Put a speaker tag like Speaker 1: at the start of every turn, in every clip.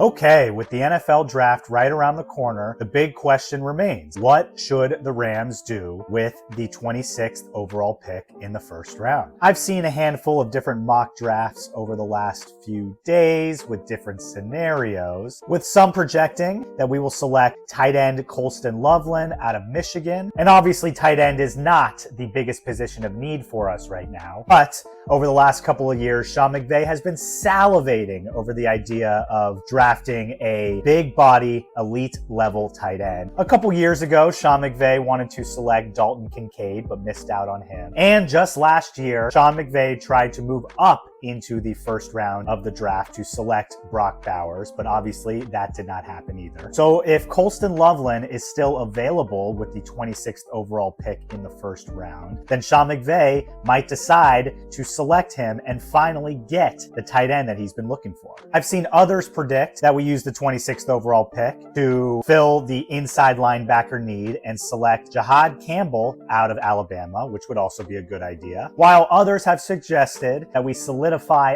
Speaker 1: Okay, with the NFL draft right around the corner, the big question remains. What should the Rams do with the 26th overall pick in the first round? I've seen a handful of different mock drafts over the last few days with different scenarios, with some projecting that we will select tight end Colston Loveland out of Michigan. And obviously tight end is not the biggest position of need for us right now. But over the last couple of years, Sean McVay has been salivating over the idea of drafting a big body, elite level tight end. A couple years ago, Sean McVay wanted to select Dalton Kincaid, but missed out on him. And just last year, Sean McVay tried to move up into the first round of the draft to select Brock Bowers, but obviously that did not happen either. So if Colston Loveland is still available with the 26th overall pick in the first round, then Sean McVay might decide to select him and finally get the tight end that he's been looking for. I've seen others predict that we use the 26th overall pick to fill the inside linebacker need and select Jahad Campbell out of Alabama, which would also be a good idea, while others have suggested that we solidify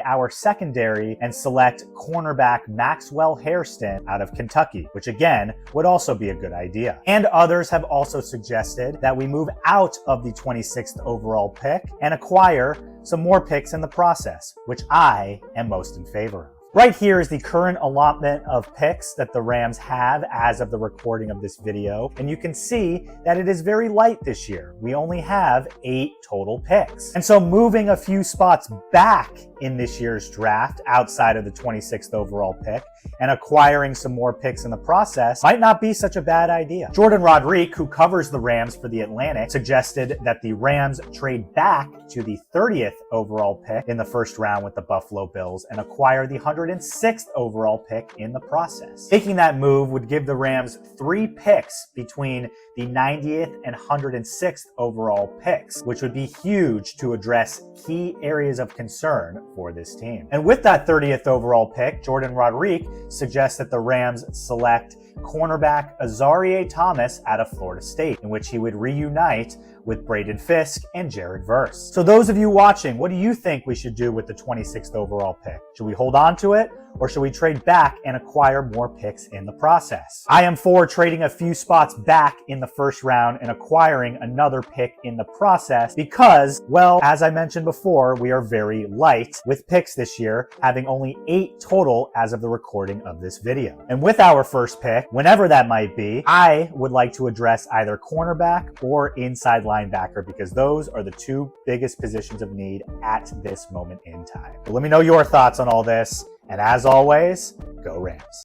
Speaker 1: our secondary and select cornerback Maxwell Hairston out of Kentucky, which again would also be a good idea. And others have also suggested that we move out of the 26th overall pick and acquire some more picks in the process, which I am most in favor of. Right here is the current allotment of picks that the Rams have as of the recording of this video, and you can see that it is very light this year. We only have 8 total picks. And so moving a few spots back in this year's draft outside of the 26th overall pick and acquiring some more picks in the process might not be such a bad idea. Jordan Rodrigue, who covers the Rams for The Atlantic, suggested that the Rams trade back to the 30th overall pick in the first round with the Buffalo Bills and acquire the 106th overall pick in the process. Taking that move would give the Rams 3 picks between the 90th and 106th overall picks, which would be huge to address key areas of concern for this team. And with that 30th overall pick, Jordan Rodrigue suggests that the Rams select cornerback Azareye'h Thomas out of Florida State, in which he would reunite with Braden Fisk and Jared Verse. So those of you watching, what do you think we should do with the 26th overall pick? Should we hold on to it, or should we trade back and acquire more picks in the process? I am for trading a few spots back in the first round and acquiring another pick in the process because, well, as I mentioned before, we are very light with picks this year, having only 8 total as of the recording of this video. And with our first pick, whenever that might be, I would like to address either cornerback or inside linebacker because those are the 2 biggest positions of need at this moment in time. But let me know your thoughts on all this. And as always, go Rams.